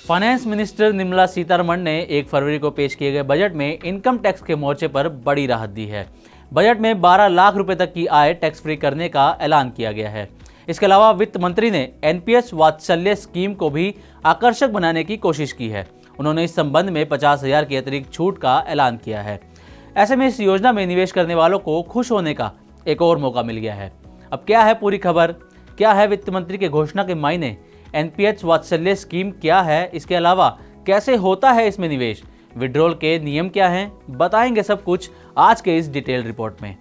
Finance minister Nirmala Sitharaman ने 1 फरवरी को पेश किए गए बजट में इनकम टैक्स के मोर्चे पर बड़ी राहत दी है। बजट में 12 लाख रुपए तक की आय टैक्स फ्री करने का ऐलान किया गया है। इसके अलावा वित्त मंत्री ने एनपीएस वात्सल्य स्कीम को भी आकर्षक बनाने की कोशिश की है। उन्होंने इस संबंध में 50,000 की अतिरिक्त छूट का ऐलान किया है। ऐसे में इस योजना में निवेश करने वालों को खुश होने का एक और मौका मिल गया है। अब क्या है पूरी खबर, क्या है वित्त मंत्री के घोषणा के मायने, एनपीएस वात्सल्य स्कीम क्या है, इसके अलावा कैसे होता है इसमें निवेश, विड्रॉल के नियम क्या हैं, बताएंगे सब कुछ आज के इस डिटेल रिपोर्ट में।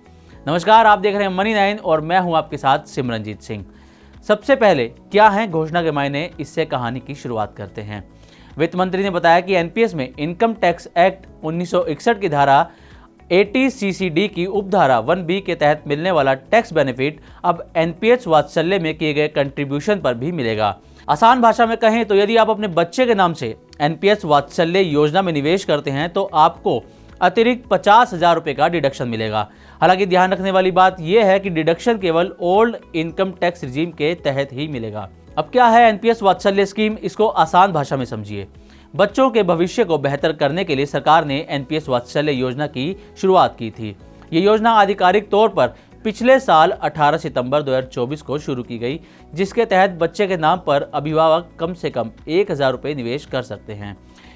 नमस्कार, आप देख रहे हैं मनी 9 और मैं हूं आपके साथ सिमरनजीत सिंह। सबसे पहले क्या है घोषणा के मायने, इससे कहानी की शुरुआत करते हैं। वित्त मंत्री ने बताया कि एनपीएस में इनकम टैक्स एक्ट 1961 की धारा 80CCD की उपधारा 1B के तहत मिलने वाला टैक्स बेनिफिट अब एनपीएस वात्सल्य में किए गए कंट्रीब्यूशन पर भी मिलेगा। आसान भाषा में कहें तो यदि आप अपने बच्चे के नाम से एनपीएस वात्सल्य योजना में निवेश करते हैं तो आपको अतिरिक्त 50,000 रुपये का डिडक्शन मिलेगा। हालांकि ध्यान रखने वाली बात यह है कि डिडक्शन केवल ओल्ड इनकम टैक्स रिजीम के तहत ही मिलेगा। अब क्या है एनपीएस वात्सल्य स्कीम, इसको आसान भाषा में समझिए। बच्चों के भविष्य को बेहतर करने के लिए सरकार ने एनपीएस वात्सल्य योजना की शुरुआत की थी। ये योजना आधिकारिक तौर पर पिछले साल 18 सितंबर 2024 को शुरू की गई, जिसके तहत बच्चे के नाम पर अभिभावक कम से कम 1,000 रुपये निवेश कर सकते हैं।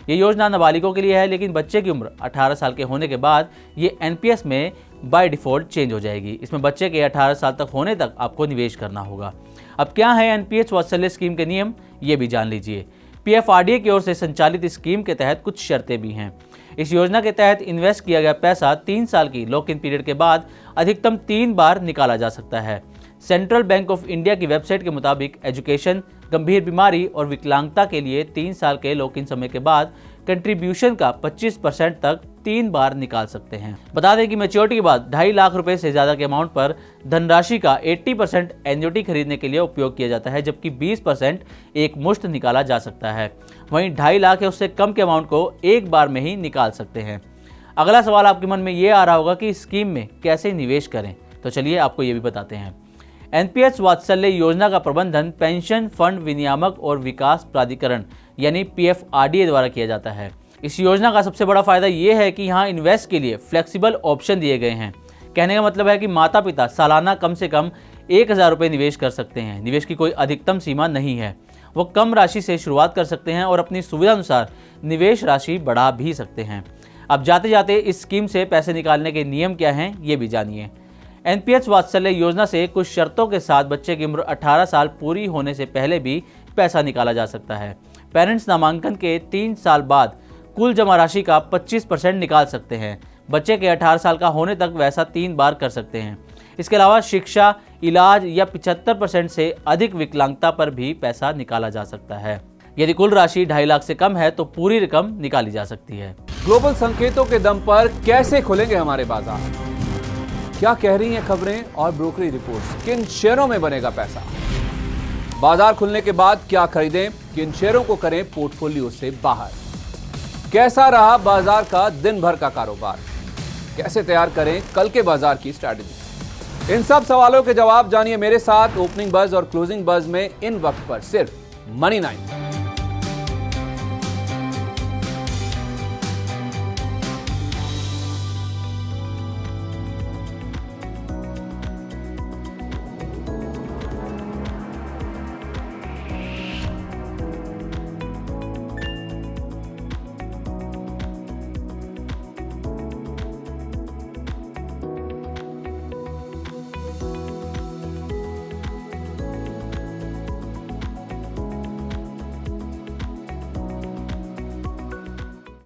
ये योजना नाबालिगों के लिए है, लेकिन बच्चे की उम्र 18 साल के होने के बाद ये एनपीएस में बाय डिफ़ॉल्ट चेंज हो जाएगी। इसमें बच्चे के 18 साल तक होने तक आपको निवेश करना होगा। अब क्या है एनपीएस वात्सल्य स्कीम के नियम, ये भी जान लीजिए। पीएफआरडीए की ओर से संचालित इस स्कीम के तहत कुछ शर्तें भी हैं। इस योजना के तहत इन्वेस्ट किया गया पैसा 3 साल की लॉक इन पीरियड के बाद अधिकतम 3 बार निकाला जा सकता है। सेंट्रल बैंक ऑफ इंडिया की वेबसाइट के मुताबिक एजुकेशन, गंभीर बीमारी और विकलांगता के लिए 3 साल के लॉक इन समय के बाद कंट्रीब्यूशन का 25% तक 3 बार निकाल सकते हैं। बता दें कि मैच्योरिटी के बाद 2.5 लाख रुपए से ज्यादा के अमाउंट पर धनराशि का 80% एन्युटी खरीदने के लिए उपयोग किया जाता है, जबकि 20% एक मुश्त निकाला जा सकता है। वहीं 2.5 लाख या उससे कम के अमाउंट को एक बार में ही निकाल सकते हैं। अगला सवाल आपके मन में ये आ रहा होगा कि इस स्कीम में कैसे निवेश करें, तो चलिए आपको ये भी बताते हैं। एनपीएस वात्सल्य योजना का प्रबंधन पेंशन फंड विनियामक और विकास प्राधिकरण यानी पीएफआरडीए द्वारा किया जाता है। इस योजना का सबसे बड़ा फायदा ये है कि यहाँ इन्वेस्ट के लिए फ्लेक्सिबल ऑप्शन दिए गए हैं। कहने का मतलब है कि माता पिता सालाना कम से कम 1,000 रुपये निवेश कर सकते हैं। निवेश की कोई अधिकतम सीमा नहीं है, वो कम राशि से शुरुआत कर सकते हैं और अपनी सुविधा अनुसार निवेश राशि बढ़ा भी सकते हैं। अब जाते जाते इस स्कीम से पैसे निकालने के नियम क्या हैं, ये भी जानिए। एनपीएस वात्सल्य योजना से कुछ शर्तों के साथ बच्चे की उम्र 18 साल पूरी होने से पहले भी पैसा निकाला जा सकता है। पेरेंट्स नामांकन के 3 साल बाद कुल जमा राशि का 25% निकाल सकते हैं। बच्चे के 18 साल का होने तक वैसा 3 बार कर सकते हैं। इसके अलावा शिक्षा, इलाज या 75% से अधिक विकलांगता पर भी पैसा निकाला जा सकता है। यदि कुल राशि 2.5 लाख से कम है तो पूरी रकम निकाली जा सकती है। ग्लोबल संकेतों के दम पर कैसे खुलेंगे हमारे बाजार, क्या कह रही हैं खबरें और ब्रोकरी रिपोर्ट्स, किन शेयरों में बनेगा पैसा, बाजार खुलने के बाद क्या खरीदें, किन शेयरों को करें पोर्टफोलियो से बाहर, कैसा रहा बाजार का दिन भर का कारोबार, कैसे तैयार करें कल के बाजार की स्ट्रैटेजी। इन सब सवालों के जवाब जानिए मेरे साथ ओपनिंग बज और क्लोजिंग बज में इन वक्त पर सिर्फ मनी 9।